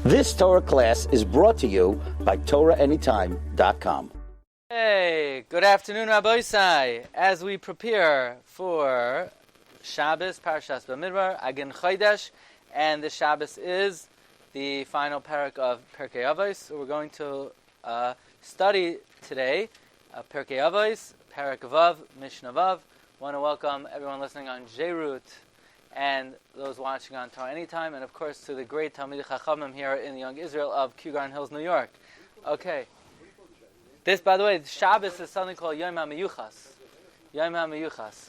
This Torah class is brought to you by TorahAnytime.com. Hey, good afternoon, Rabbi Beis. As we prepare for Shabbos, Parshas Bamidbar, Agin Chodesh, and the Shabbos is the final parak of Pirkei Avos. So we're going to study today Pirkei Avos, Parak Vav, Mishnah Vav. Want to welcome everyone listening on Jerut and those watching on Torah Anytime, and of course to the great Talmidei Chachamim here in the Young Israel of Kew Garden Hills, New York. Okay. This, by the way, Shabbos is something called Yom HaMiyuchas. Yom HaMiyuchas.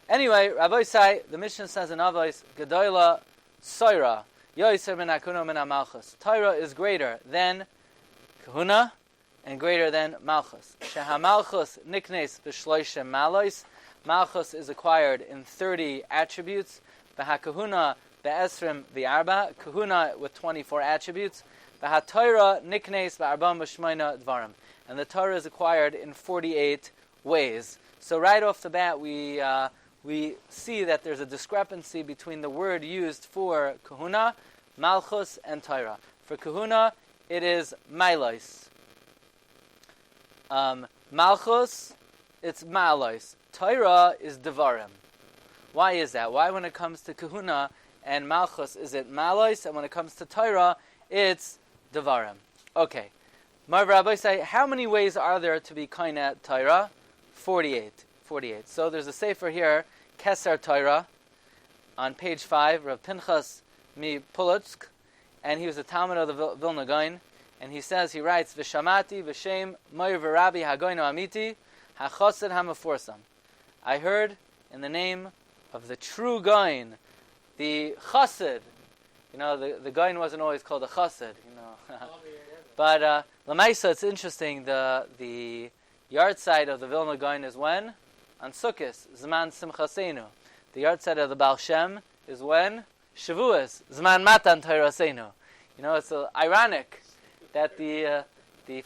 Anyway, Rabbi Beis, the Mishnah says in Avos, Gedoyla Soira, Yoiser min HaKahuna min HaMalchus. Torah is greater than Kahuna and greater than Malchus. Sheha-Malchus niknes b'shloishem malos. Malchus is acquired in 30 attributes. V'ha-Kahuna be'esrim v'arba. Kahuna with 24 attributes. V'ha-Torah niknes b'arbam b'shmoina dvarim. And the Torah is acquired in 48 ways. So right off the bat, we see that there's a discrepancy between the word used for Kahuna, Malchus, and Torah. For Kahuna, it is Mailos. Malchus, it's Malos. Torah is Devarim. Why is that? Why when it comes to Kahuna and Malchus is it Malos, and when it comes to Torah, it's Devarim? Okay. Marv Rabbi say, how many ways are there to be Kaina Torah? 48. So there's a sefer here, Keser Torah, on page 5, Rav Pinchas mi Polotsk, and he was a Talmud of the Vilna Gaon, and he writes, V'shamati v'shem Moir v'Rabbi hagoyno amiti hachosed hamaforsam. I heard in the name of the true Gaon, the Chassid. You know, the Gaon wasn't always called a Chassid, you know. But Lamaisa, it's interesting, the yard side of the Vilna Gaon is when? On Sukkot, Zman Simchaseinu. The yard side of the Baal Shem is when? Shavuos, Zman Matan Torasenu. You know, it's ironic that the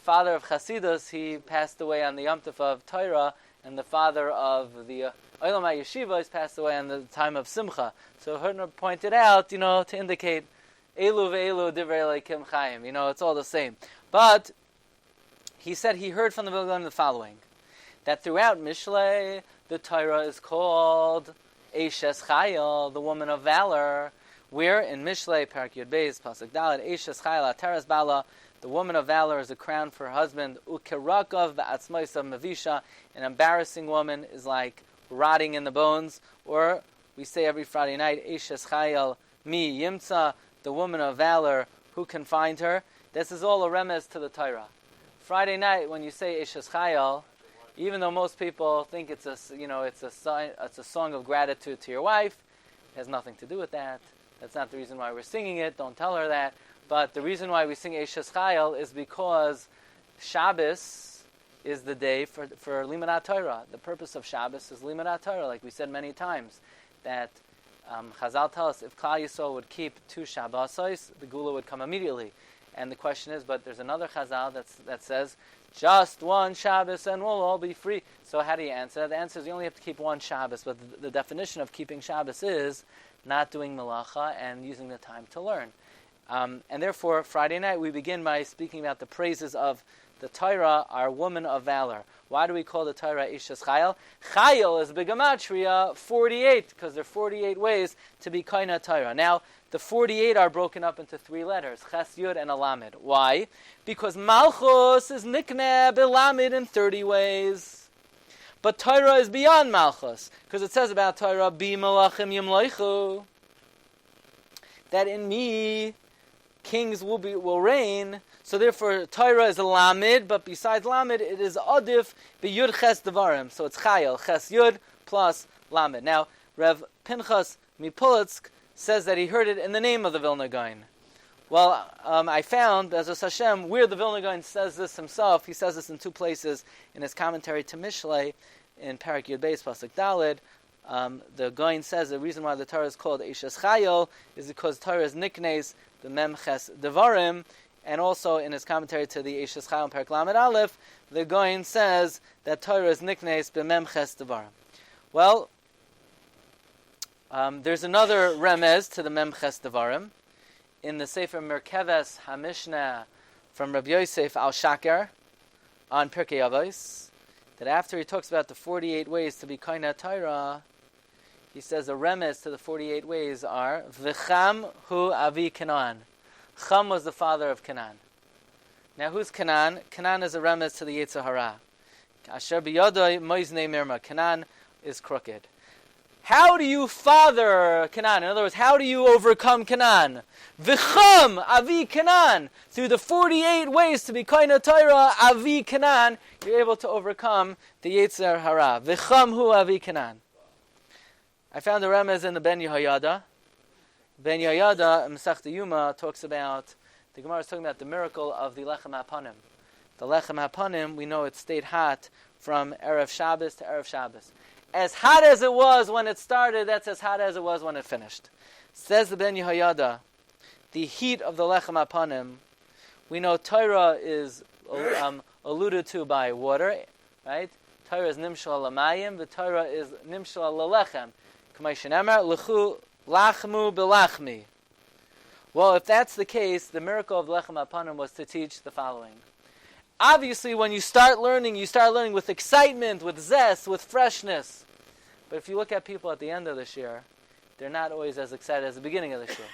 father of Chasidus, he passed away on the Yom Tov of Torah, and the father of the Olam HaYeshiva has passed away on the time of Simcha. So Hurtner pointed out, you know, to indicate Elu ve'elu divrei Elokim Chaim. You know, it's all the same. But he said he heard from the Vilna Gaon the following, that throughout Mishlei, the Torah is called Eishes Chayil, the woman of valor, where in Mishlei, Parak Yud Beis, Pasuk Dalet, Eishes Chayil, Ateres Bala, the woman of valor is a crown for her husband. Ukerakav ba'atzmoisav mavisha, an embarrassing woman is like rotting in the bones. Or we say every Friday night, Eishes Chayil mi yimtza, the woman of valor, who can find her? This is all a remez to the Torah. Friday night, when you say Eishes Chayil, even though most people think it's a song of gratitude to your wife, it has nothing to do with that. That's not the reason why we're singing it. Don't tell her that. But the reason why we sing Eishes Chayil is because Shabbos is the day for Limanat Torah. The purpose of Shabbos is Limanat Torah, like we said many times, that Chazal tell us if Klal Yisrael would keep 2 Shabbosos, the Gula would come immediately. And the question is, but there's another Chazal that says, just one Shabbos and we'll all be free. So how do you answer? The answer is you only have to keep one Shabbos, but the definition of keeping Shabbos is not doing Melacha and using the time to learn. And therefore, Friday night we begin by speaking about the praises of the Torah, our woman of valor. Why do we call the Torah Eishes Chayil? Chayil is B'gematria 48, because there are 48 ways to be Kaina Torah. Now, the 48 are broken up into 3 letters, Ches, Yud, and Alamid. Why? Because Malchus is Nikneh B'Lamid in 30 ways. But Torah is beyond Malchus, because it says about Torah, Bi Malachim Yimloichu, that in me kings will reign. So therefore, Torah is a Lamid, but besides Lamid, it is Adif B'Yud Ches Devarim. So it's Chayil, Ches Yud plus Lamid. Now, Rav Pinchas Mipolotsk says that he heard it in the name of the Vilna Gaon. Well, I found, as a Hashem, where the Vilna Gaon says this himself. He says this in 2 places in his commentary to Mishlei, in Parak Yud Beis, Pasuk Daled. The Gaon says the reason why the Torah is called Eishes Chayil is because Torah is niknes the Memches Devarim, and also in his commentary to the Eishes Chayil Parak Lamed Aleph, the Gaon says that Torah is niknes the Memches Devarim. Well, there's another remez to the Memches Devarim in the Sefer Merkeves HaMishnah from Rabbi Yosef al-Shaker on Pirkei Avos, that after he talks about the 48 ways to be Koine Torah, he says a remez to the 48 ways are V'cham hu avi Canaan. Cham was the father of Canaan. Now who's Canaan? Canaan is a remez to the Yetzer Hara. Asher biyodoi moiznei mirma. Canaan is crooked. How do you father Canaan? In other words, how do you overcome Canaan? V'cham avi Canaan. Through the 48 ways to be Koine Torah, avi Canaan, you're able to overcome the Yetzer Hara. V'cham hu avi Canaan. I found a remez in the Ben Yehoyada. Ben Yehoyada, Masechta Yuma, talks about, the Gemara is talking about the miracle of the Lechem HaPanim. The Lechem HaPanim, we know it stayed hot from Erev Shabbos to Erev Shabbos. As hot as it was when it started, that's as hot as it was when it finished. Says the Ben Yehoyada, the heat of the Lechem HaPanim, we know Torah is alluded to by water, right? Torah is Nimshal Lamayim, the Torah is Nimshal Lalechem. Well, if that's the case, the miracle of Lechem HaPanim was to teach the following. Obviously, when you start learning with excitement, with zest, with freshness. But if you look at people at the end of the year, they're not always as excited as the beginning of the year.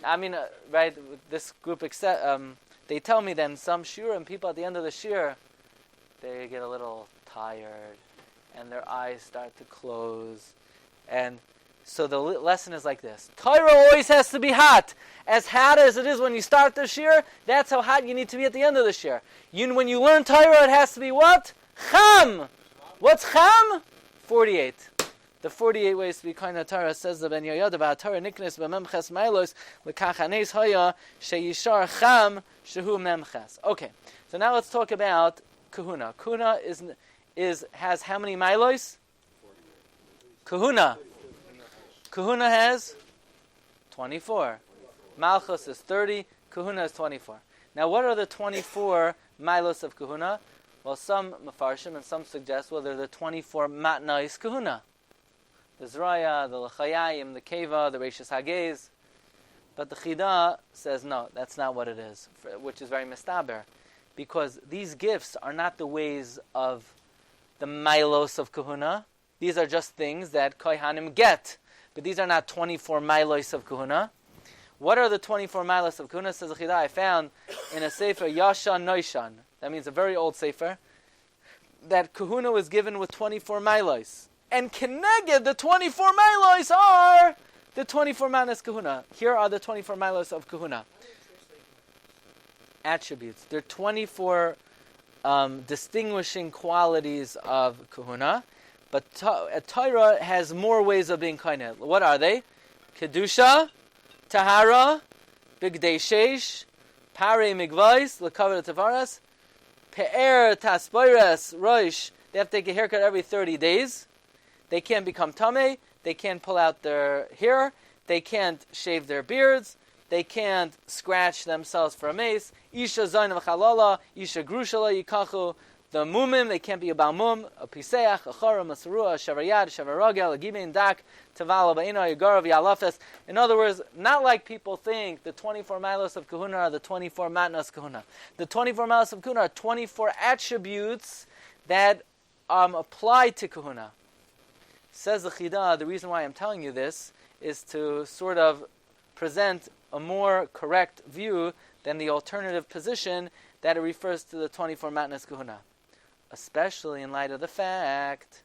I mean, right, this group, they tell me that in some shiurim, people at the end of the year, they get a little tired, and their eyes start to close. And so the lesson is like this. Torah always has to be hot. As hot as it is when you start the shir, that's how hot you need to be at the end of the shir. When you learn Torah, it has to be what? Cham! What's cham? 48. The 48 ways to be Koine Torah, says the Ben Yehoyada, about Torah niknes b'memches mailos l'kachanes haya sheyishar cham shehu memches. Okay, so now let's talk about kahuna. Kahuna has how many mailos? Kahuna. Kahuna has 24. Malchus is 30. Kahuna is 24. Now, what are the 24 milos of kahuna? Well, some mafarshim and some suggest, well, they're the 24 matnais kahuna. The Zraya, the L'chayayim, the Keva, the Reishis Hagez. But the Chida says, no, that's not what it is, which is very mistaber. Because these gifts are not the ways of the milos of kahuna. These are just things that kohanim get. But these are not 24 milos of kahuna. What are the 24 milos of kahuna? Says the Chida, I found in a sefer Yashan Noishan. That means a very old sefer. That kahuna was given with 24 milos. And keneged, the 24 milos are the 24 manas kahuna. Here are the 24 milos of kahuna. Attributes. They're 24 distinguishing qualities of kahuna. But Torah has more ways of being koine. What are they? Kedusha, Tahara, Bigdei Sheish, Parei Migvais, Lekavod Tavaras, Pe'er Taspoires, Roish. They have to take a haircut every 30 days. They can't become tameh. They can't pull out their hair. They can't shave their beards. They can't scratch themselves for a mace. Isha Zayin V'chalala, Isha Grushala Yikachu. The mumim, they can't be a balmum, a piseach, a chora, masarua, a shavariyad, a shavarogel, a gibein dak, tavala, ba'ina, yagarav, yalafes. In other words, not like people think the 24 milos of kahuna are the 24 matnas kahuna. The 24 milos of kahuna are 24 attributes that apply to kahuna. Says the Chida, the reason why I'm telling you this is to sort of present a more correct view than the alternative position that it refers to the 24 matnas kahuna. Especially in light of the fact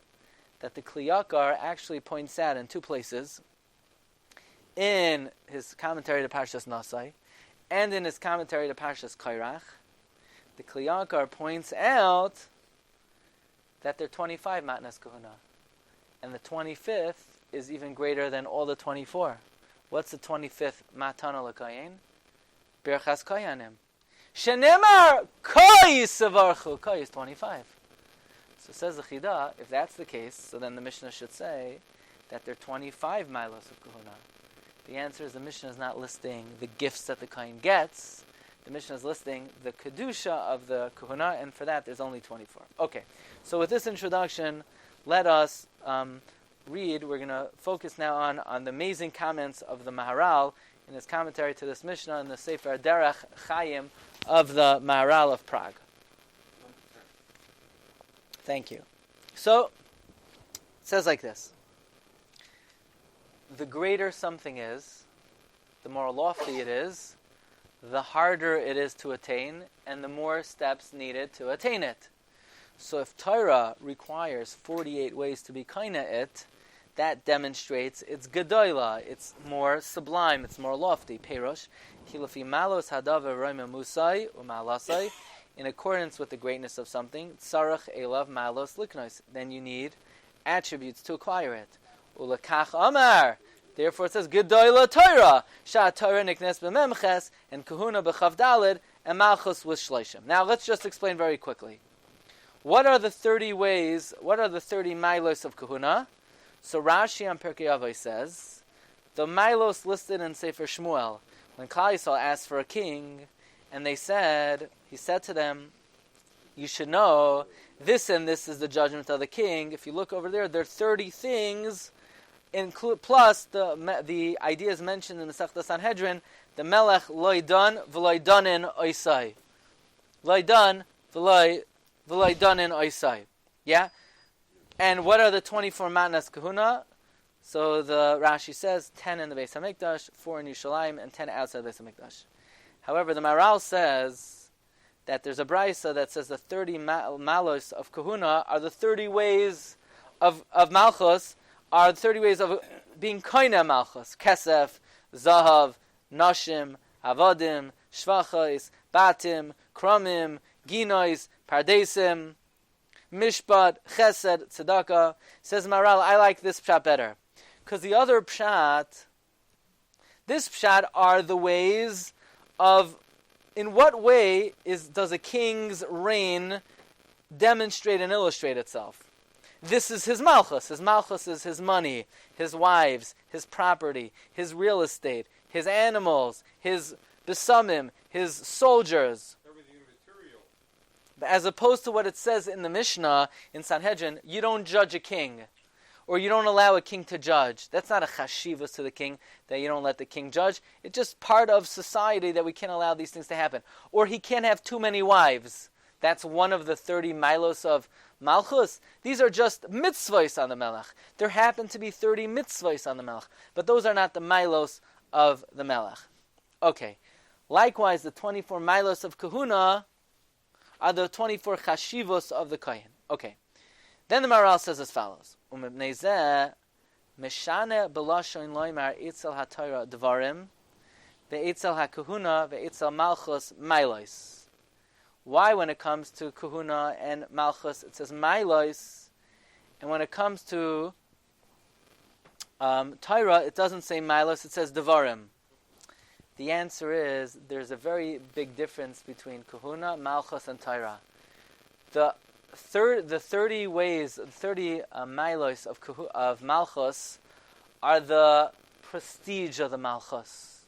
that the Kli Yakar actually points out in two places, in his commentary to Parshas Nasai, and in his commentary to Parshas Kairach. The Kli Yakar points out that there are 25 matnas kahuna, and the 25th is even greater than all the 24. What's the 25th matana l'kayin? Birchas Kayanim. Shenemar Koi Savarchu. Koi is 25. So says the Chida, if that's the case, so then the Mishnah should say that there are 25 milos of kahuna. The answer is the Mishnah is not listing the gifts that the Kohen gets. The Mishnah is listing the Kedusha of the kahuna, and for that there's only 24. Okay, so with this introduction, let us read. We're going to focus now on the amazing comments of the Maharal in his commentary to this Mishnah in the Sefer Derech Chaim of the Maharal of Prague. Thank you. So, it says like this. The greater something is, the more lofty it is, the harder it is to attain, and the more steps needed to attain it. So if Torah requires 48 ways to be kaina it, that demonstrates its gedola, it's more sublime, it's more lofty. Perosh, kilafi malos hadav roima musai umalasai, in accordance with the greatness of something, tzarach elav malos liknos, then you need attributes to acquire it. Ulakach amar, therefore it says gedola Torah, sha Torah niknes b'memches, and kahuna b'chav dalid, and malchus with shleishim. Now let's just explain very quickly. What are the 30 ways, what are the 30 milos of kahuna? So Rashi on Pirkei Avos says, the milos listed in Sefer Shmuel, when Klal Yisrael asked for a king, and he said to them, you should know, this and this is the judgment of the king. If you look over there, there are 30 things, plus the ideas mentioned in the Masechta Sanhedrin, the melech loidan v'loidanin oisai. Loidan v'loidanin oisai. Yeah? And what are the 24 matnas kahuna? So the Rashi says 10 in the Beis Hamikdash, 4 in Yerushalayim, and 10 outside the Beis Hamikdash. However, the Maharal says that there's a brisa that says the 30 malos of kahuna are the 30 ways of malchus, are the 30 ways of being koine malchus. Kesef, zahav, nashim, avadim, shvachos, batim, kromim, ginois, pardesim, mishpat, chesed, tzedakah. Says Maharal, I like this pshat better. Because the other pshat, this pshat are the ways of, in what way does a king's reign demonstrate and illustrate itself? This is his malchus. His malchus is his money, his wives, his property, his real estate, his animals, his besamim, his soldiers. Everything material. As opposed to what it says in the Mishnah, in Sanhedrin, you don't judge a king. Or you don't allow a king to judge. That's not a chashivas to the king, that you don't let the king judge. It's just part of society that we can't allow these things to happen. Or he can't have too many wives. That's one of the 30 milos of malchus. These are just mitzvahs on the melech. There happen to be 30 mitzvahs on the melech. But those are not the milos of the melech. Okay. Likewise, the 24 milos of kahuna are the 24 chashivos of the kohen. Okay. Then the Maharal says as follows. Umibnei zeh, meshane b'lashon loymar itzel haTorah dvarim, ve'itzel hakahuna, ve'itzel malchus milos. Why, when it comes to kahuna and malchus, it says milos, and when it comes to Torah, it doesn't say milos, it says dvarim. The answer is there's a very big difference between kahuna, malchus, and Torah. The 30 ways, 30 milos of malchus are the prestige of the malchus.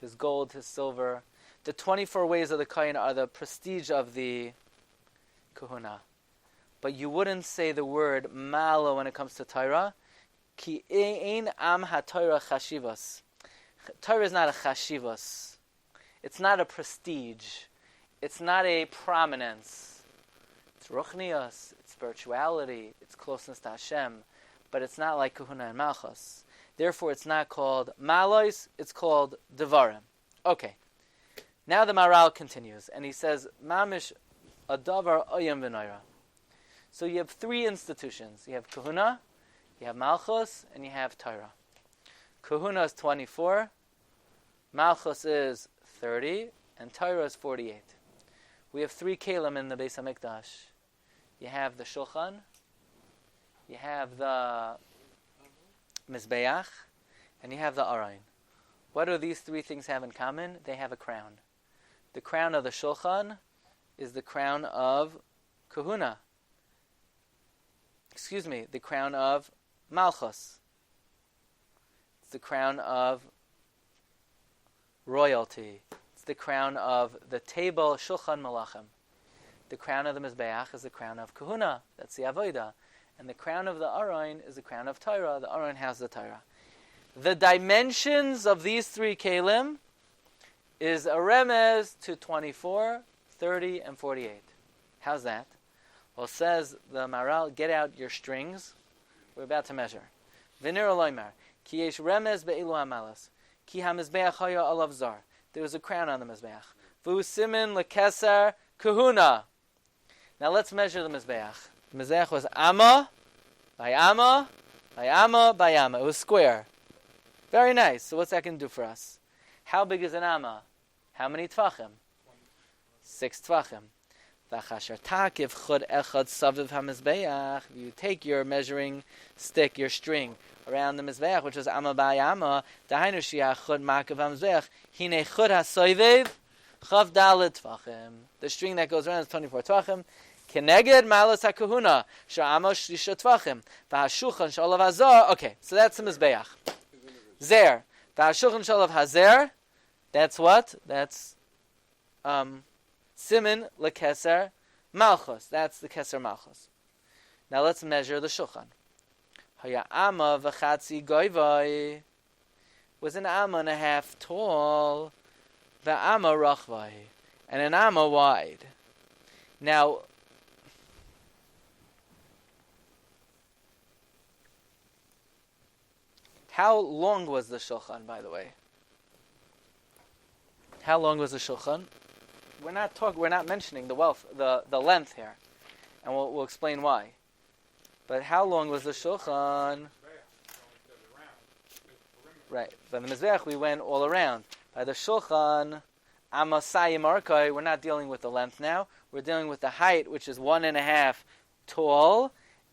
His gold, his silver. The 24 ways of the kohen are the prestige of the kahuna. But you wouldn't say the word malo when it comes to Torah. Ki ein am ha-Torah chashivas. Torah is not a chashivas. It's not a prestige. It's not a prominence. It's ruchnius, it's spirituality, it's closeness to Hashem, but it's not like kahuna and malchus. Therefore, it's not called malos, it's called devarim. Okay. Now the Maharal continues, and he says, mamish adavar oyam v'noira. So you have 3 institutions. You have kahuna, you have malchus, and you have Torah. Kahuna is 24, malchus is 30, and Torah is 48. We have 3 kelim in the Beis Hamikdash. You have the shulchan, you have the mizbeach, and you have the aron. What do these 3 things have in common? They have a crown. The crown of the shulchan is the crown of kahuna. The crown of malchus. It's the crown of royalty. It's the crown of the table, shulchan malachim. The crown of the mizbeach is the crown of kahuna. That's the avodah. And the crown of the aron is the crown of Torah. The aron has the Torah. The dimensions of these three kelim is a remez to 24, 30, and 48. How's that? Well, says the Maral, get out your strings. We're about to measure. V'nir aloymar, ki yesh remez be'ilu hamalas, ki ha-mizbeach haya alav zar. There was a crown on the mizbeach. V'hu simin lekeser kahuna. Now let's measure the mizbeach. The mizbeach was amma, by amma, by amma, by amma. It was square. Very nice. So what's that going to do for us? How big is an amma? How many tvachim? 6 tvachim. You take your measuring stick, your string, around the mizbeach, which is amma by amma. The string that goes around is 24 tvachim. Keneged malas hakahuna sha'ama shlisha tvachim. V'hashulchan shalav hazar. Okay, so that's the mizbeach. Zer. V'hashulchan shalav hazer. That's what? That's simin lekeser malchus. That's the keser malchus. Now let's measure the shulchan. Haya amma v'chatzi goivai. Was an amma and a half tall. V'amma rachvai. And an amma wide. Now, how long was the shulchan, by the way? How long was the shulchan? We're not mentioning the length here, and we'll explain why. But how long was the shulchan? Right. By the mizbeach we went all around. By the shulchan, amasayim arkai, we're not dealing with the length now. We're dealing with the height, which is 1.5 tall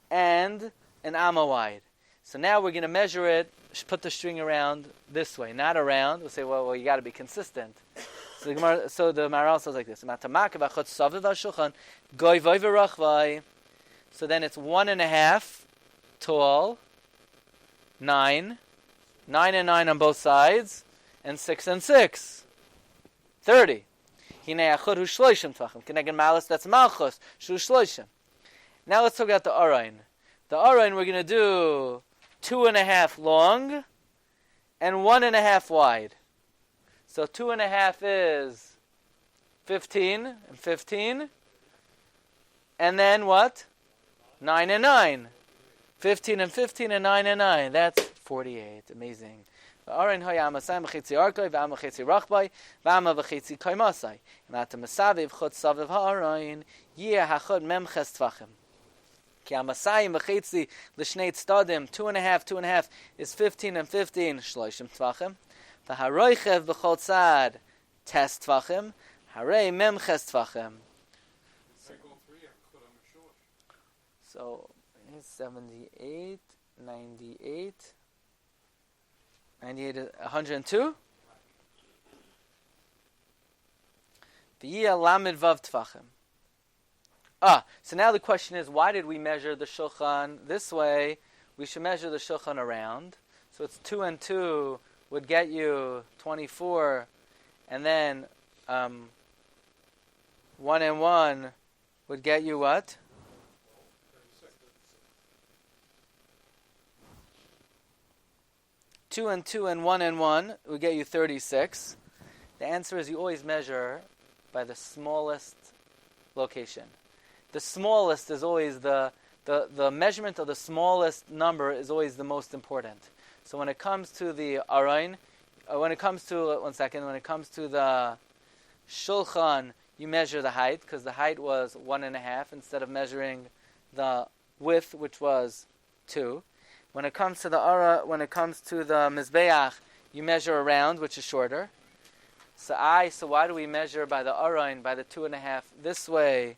and an amma wide. So now we're going to measure it. Put the string around this way, not around. We'll say, well, you got to be consistent. So the Maral says like this: So then it's 1.5 tall, 9 and 9 on both sides, and 6 and 6, 30. That's malchus. Now let's talk about the arayin. The arayin we're going to do 2.5 long and 1.5 wide. So 2.5 is 15 and 15. And then what? 9 and 9. 15 and 15 and 9 and 9. That's 48. Amazing. V'aron hoya amasayim v'chetzi arkoi v'ama v'chetzi rachbai v'ama v'chetzi koimasai. V'ata masaviv chod saviv ha'aron yeh hachod memches tvachim. Ki amasayim v'chetzi l'shnei tztadim 2.5 is 15 and 15 shloishim tvachim. V'haroichev b'chol tzad tes tvachim harei memches tvachim. So 78, 98, 102. V'yia lamid vav tvachim. So now the question is, why did we measure the shulchan this way? We should measure the shulchan around. So it's 2 and 2 would get you 24, and then 1 and 1 would get you what? 2 and 2 and 1 and 1 would get you 36. The answer is you always measure by the smallest location. The smallest is always the measurement of the smallest number is always the most important. So when it comes to the arayin, when it comes to the shulchan, you measure the height, because the height was 1.5 instead of measuring the width, which was 2. When it comes to the mizbeach, you measure around, which is shorter. So why do we measure by the arayin, by the 2.5 this way,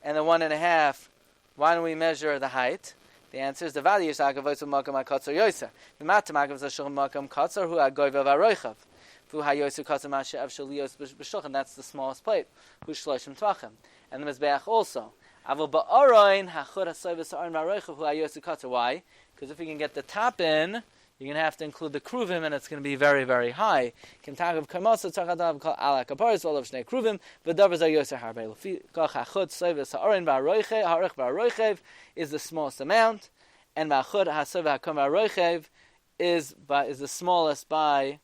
and the 1.5? Why don't we measure the height? The answer is the value is agavois makam akatzar yoser. The matam agavos shulchan makam katzar hu agoiv avaroichav. Hu hayoser katzar mashev shalios b'shulchan. That's the smallest plate. Hu shloshim tvachim. And the mizbeach also. Avol ba'arayin hachur hasoivus ha'aron varoichav hu hayoser katzar. Why? Because if you can get the top in, you're going to have to include the kruvim, and it's going to be very, very high. Kintagav kamasa tzachadav kol ala kaparis olav shnei kruvim v'davar zay yoser harbei lefi kach hachud soivus ha'aron varoichev ha'arich varoichev is the smallest amount, and v'achud hasoiv ha'kom varoichev is the smallest by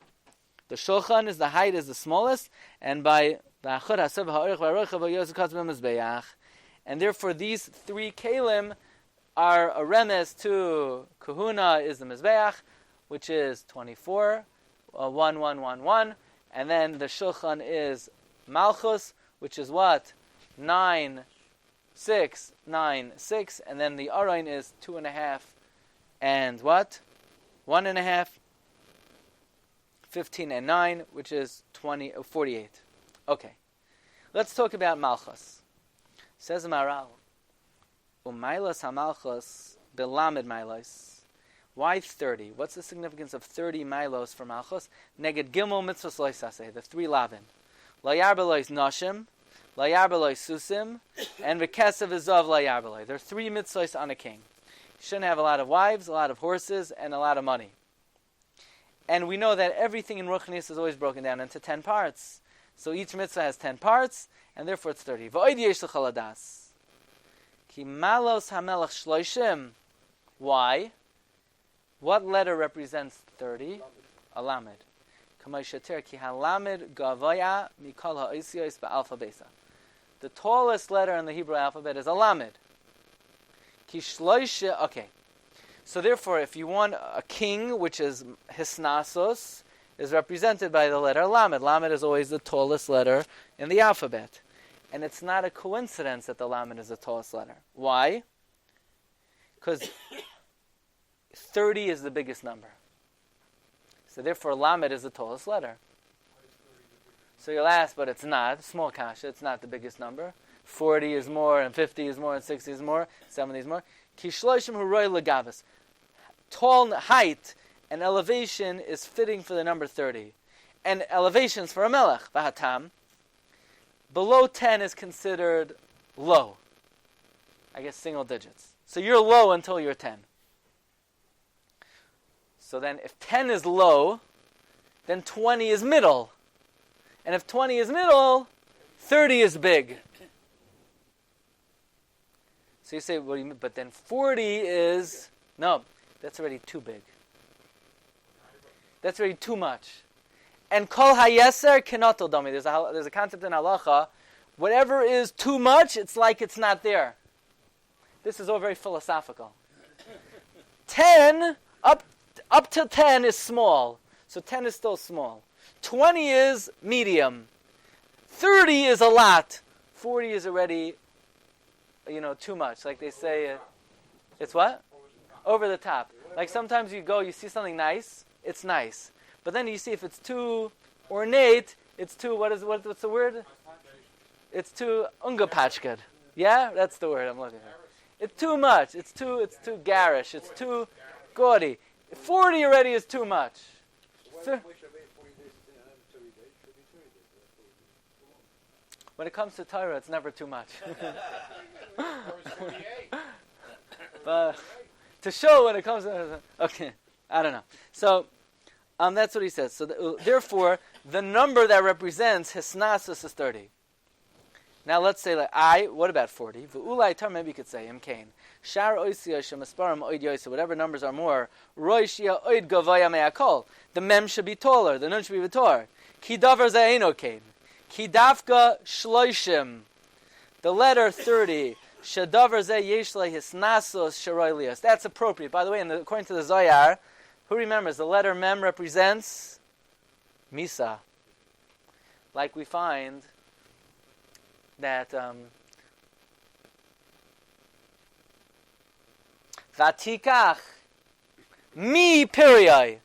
the shulchan, is the height is the smallest, and by the achod hasav ha'orich v'arocha v'yosef katzim mizbeach. And therefore these three kalim are a remes to kahuna is the mizbeach, which is 24, 1, 1, 1, 1, and then the shulchan is malchus, which is what? 9, 6, 9, 6, and then the aron is 2.5, and what? 1.5, 15 and 9, which is 48. Okay, let's talk about malchus. Says Maral, Umailas hamalchus belamed milos. Why 30? What's the significance of 30 milos for malchus? Neged gimel mitzvos loisase, the 3 lavin. Layarbelois nashim, layarbelois susim, and v'kesav izov layarbeloi. There are 3 mitzvos on a king. You shouldn't have a lot of wives, a lot of horses, and a lot of money. And we know that everything in Ruchnis is always broken down into 10 parts. So each mitzvah has 10 parts, and therefore it's 30. V'oid yesh l'chol hadas. Ki malos hamelech shloishim. Why? What letter represents 30? A lamed. Kamay shater ki halamed gavoya mikol ha'osiois ba'alpha besa. The tallest letter in the Hebrew alphabet is a lamed. Ki shloishe. Okay. So therefore, if you want a king, which is hisnasos, is represented by the letter lamed. Lamed is always the tallest letter in the alphabet. And it's not a coincidence that the lamed is the tallest letter. Why? Because 30 is the biggest number. So therefore, lamed is the tallest letter. So you'll ask, but it's not. Small kasha, it's not the biggest number. 40 is more, and 50 is more, and 60 is more, 70 is more. Kishloishim huroi legavas. Tall height and elevation is fitting for the number 30. And elevations for a melech, vahatam. Below 10 is considered low. I guess single digits. So you're low until you're 10. So then if 10 is low, then 20 is middle. And if 20 is middle, 30 is big. So you say, what do you mean? But then 40 is... No, that's already too big. That's already too much. And kol hayeser kenotel dami. There's a concept in halacha. Whatever is too much, it's like it's not there. This is all very philosophical. 10, up to 10 is small. So 10 is still small. 20 is medium. 30 is a lot. 40 is already, too much. Like they say, it's what? Over the top. Like sometimes you see something nice, it's nice. But then you see if it's too ornate, it's too, what's the word? It's too ungepatchked. Yeah? That's the word I'm looking for. It's too much. It's too garish. It's too gaudy. 40 already is too much. When it comes to Torah, it's never too much. But to show when it comes to... Okay, I don't know. So, that's what he says. So, therefore, the number that represents Hisnasus is 30. Now, let's say, what about 40? V'ulai tar, maybe you could say, Imkain. Shar oisiyah shemasparam oid yoisa, whatever numbers are more, roishia oid gavaya me'akol. The mem should be taller, the nun should be v'tor. Ki davar za'eino kain. Ki dafka shloishim. The letter 30. Shadavar ze yeshle hisnasos sharoilios. That's appropriate. By the way, according to the Zohar, who remembers the letter mem represents misa. Like we find that Vatikach mi Pirkei.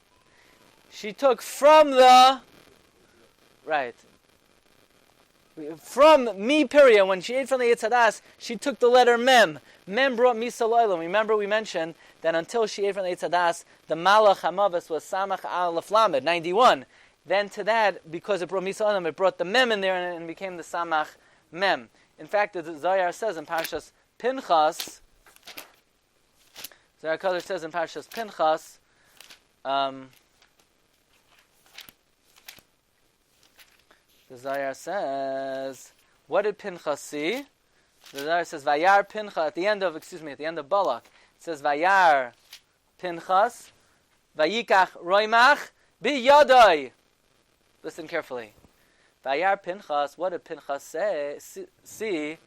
She took from the from mi Pirkei, when she ate from the Yetzadas, she took the letter mem. Mem brought misa lo'olam. Remember we mentioned that until she ate from the Yetzadas, the malach hamavas was samach alef lamed, 91. Then to that, because it brought misa lo'olam, it brought the mem in there and it became the samach mem. In fact, the Zohar says in Parshas Pinchas, Zohar Kodesh says in Parshas Pinchas, the Zohar says, what did Pinchas see? The Zohar says, Vayar Pinchas, at the end of Balak, it says, Vayar Pinchas, Vayikach roimach biyadai. Listen carefully. Vayar Pinchas, what did Pinchas see?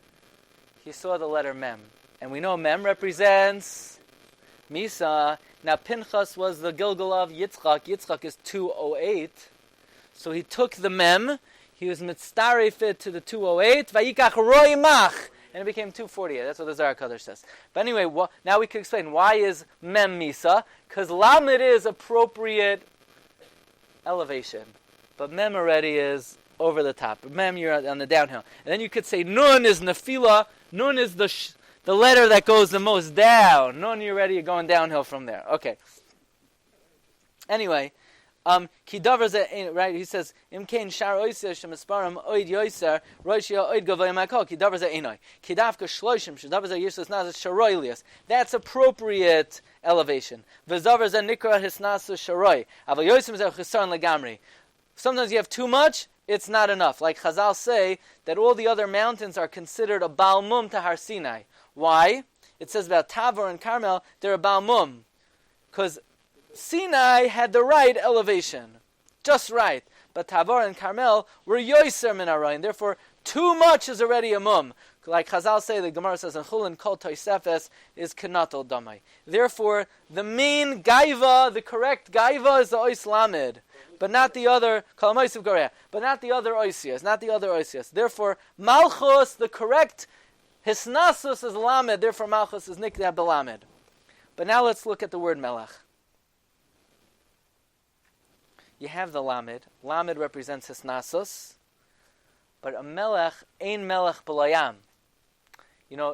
He saw the letter Mem. And we know Mem represents Misa. Now Pinchas was the Gilgal of Yitzchak. Yitzchak is 208. So he took the Mem. He was mitzarefed to the 208. Vayikach roimach. And it became 248. That's what the Zohar Kadosh says. But anyway, now we can explain why is Mem Misa. Because Lamed is appropriate elevation. But Mem already is over the top. Mem, you're on the downhill. And then you could say Nun is Nefila. Nun is the letter that goes the most down. Nun, you're already going downhill from there. Okay. Anyway, Kidavar, right? He says, Imkain shar oiser shemisparam oid yoiser roishia oid gavoy makol Kidavar ze'enoi Kidavka shloishim shedavar ze'yishus nazas sharoilius. That's appropriate elevation. V'zavar ze'nikra hisnasu sharoi aval yoisim ze'chisaron legamri. Sometimes you have too much, it's not enough. Like Chazal say that all the other mountains are considered a Baal Mum to Har Sinai. Why? It says about Tavor and Carmel, they're a Baal Mum. Because Sinai had the right elevation. Just right. But Tavor and Carmel were Yoiser Min Arayin. Therefore, too much is already a Mum. Like Chazal say, the Gemara says, in Chulin Kol Toisefes is Kenatel Damai. Therefore, the main Gaiva, the correct Gaiva is the Ois Lamed. But not the other Kalamaisiv Gorea, but not the other Oisias, Therefore, Malchus, the correct Hisnasus is Lamed, therefore Malchus is Nikdab Belamed. But now let's look at the word Melech. You have the Lamed. Lamed represents Hisnasus, but a Melech ain't Melech B'layam. You know,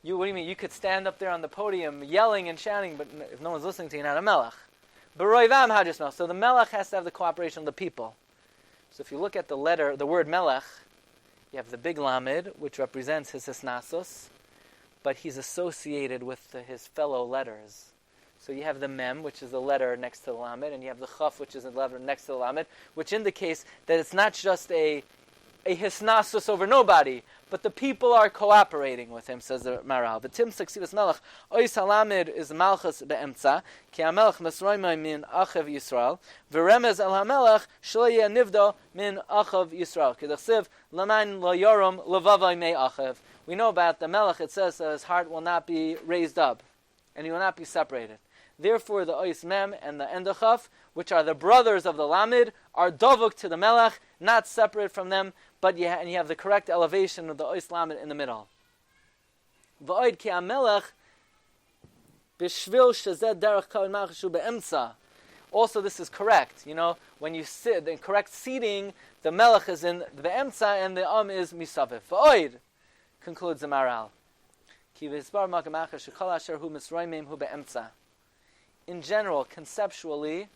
what do you mean? You could stand up there on the podium yelling and shouting, but if no one's listening to you, you're not a Melech. So the Melech has to have the cooperation of the people. So if you look at the word Melech, you have the big Lamed, which represents his Hisnasus, but he's associated with his fellow letters. So you have the Mem, which is the letter next to the Lamed, and you have the Chaf, which is the letter next to the Lamed, which indicates that it's not just a Hisnasus over nobody, but the people are cooperating with him, says the Maral. But Tim Saksivas Melech, Ois HaLamed is Malchus be'emtza, ki HaMelech Mesroimai min Achav Yisrael, v'remez el HaMelech shloye nivdo min Achav Yisrael. Kedachsiv, Laman lo yorom levavai mei Achav. We know about the Melech, it says that his heart will not be raised up, and he will not be separated. Therefore, the Ois Mem and the Endachaf, which are the brothers of the Lamed, are dovuk to the Melech, not separate from them, but you have the correct elevation of the Ois Lamed in the middle. V'oid ki HaMelech b'shvil shezed derech kavod malchus be'emtza. Also, this is correct. You know, when you sit, the correct seating, the Melech is in the be'emtza and the is misaviv. V'oid, concludes the Maral. Ki v'isbar makam achar shekol asher hu misroimim hu be'emtza. In general, conceptually,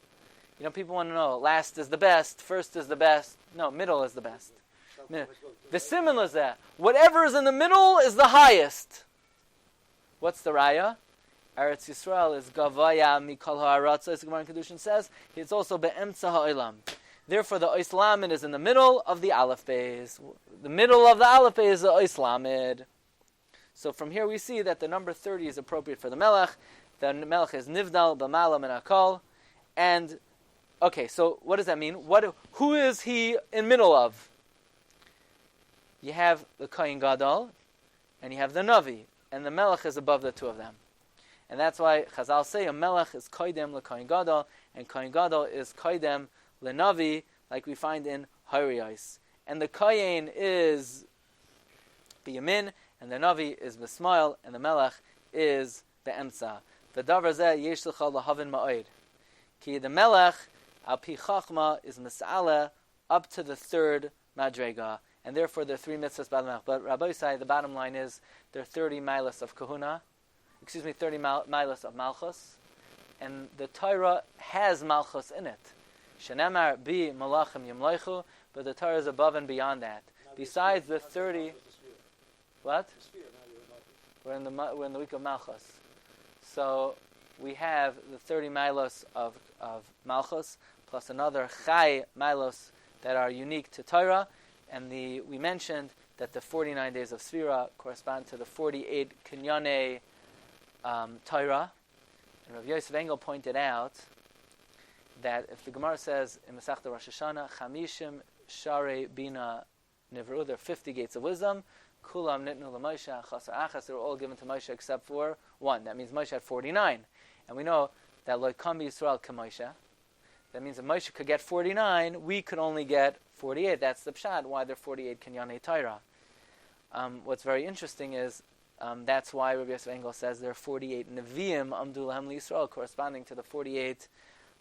you know, people want to know, last is the best, first is the best. No, middle is the best. The similar is that. Whatever is in the middle is the highest. What's the raya? Eretz Yisrael is Gavaya Mikol Ha'aratza, as the Gemara in Kedushin says. It's also Be'emtza Ha'olam. Therefore, the Ois Lamed is in the middle of the Aleph Beis. The middle of the Aleph Beis is the Ois Lamed. So from here we see that the number 30 is appropriate for the Melech. The Melech is Nivdal, B'mala, Menakol. And, okay, so what does that mean? Who is he in middle of? You have the Kohen Gadol, and you have the Navi, and the Melech is above the two of them. And that's why Chazal say a Melech is Koidem LeKohen Gadol, and Kohen Gadol is Koidem LeNavi, like we find in Hariyos. And the Kohen is B'Yamin, and the Navi is B'Smail, and the Melech is Be'emtza. V'davar zeh yesh l'cha lahavin ma'od. Ki the Melech, al pi chachma, is Mis'ala up to the third Madrega. And therefore there are 3 mitzvahs by the Melech. But Rabbi say the bottom line is there are 30 milas of kahuna, 30 milas of malchus, and the Torah has malchus in it. Shenemar bi malachim yimleichu, but the Torah is above and beyond that. Besides the 30, what? We're in the week of malchus. So we have the 30 milos of malchus plus another chai milos that are unique to Torah. And we mentioned that the 49 days of Sfira correspond to the 48 Kinyane Torah. And Rav Yosef Engel pointed out that if the Gemara says in Masechta Rosh Hashanah, Chamishim Sharei Bina Nivru, there are 50 gates of wisdom, Kulam Nitnu LaMoshe Chasar Achas, they were all given to Moshe except for one. That means Moshe had 49. And we know that Lo Kam Yisrael K'Moshe. That means if Moshe could get 49, we could only get 48. That's the pshat, why there are 48 Kinyanei Torah. What's very interesting is that's why Rabbi Yosef Engel says there are 48 Nevi'im Amdu Lahem Yisrael, corresponding to the 48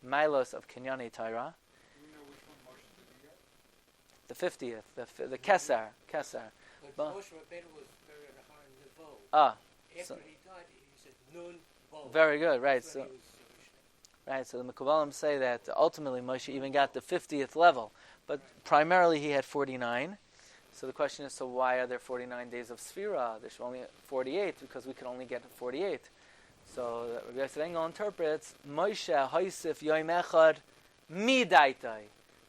Milos of Kinyanei Torah. Do we know which one Moshe did he get? The 50th, the Kesar. But Moshe Rabbeinu was very hard in the vow. After he died, he said, Nun vow. Very good, right. So, So the Mekubalim say that ultimately Moshe even got the 50th level, but primarily he had 49. So the question is, so why are there 49 days of Sfira? There should only 48 because we could only get 48. So Rabbi Yosef Engel interprets Moshe Haisif Yoim Echad Midaitai.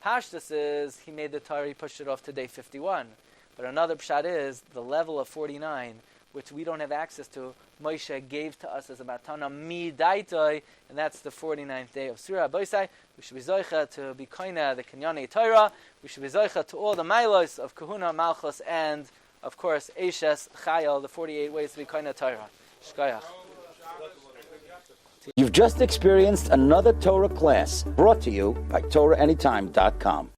Pashtus is he made the Torah, he pushed it off to day 51. But another pshat is the level of 49, which we don't have access to. Moshe gave to us as a matana midaitai, and that's the 49th day of Surah Beis. We should be zoicha to be koina the Kinyanei Torah. We should be zoicha to all the milos of Kahuna, Malchus, and of course Eishes Chayil, the 48 ways to be koina Torah. Shkoyach. You've just experienced another Torah class brought to you by TorahAnytime.com.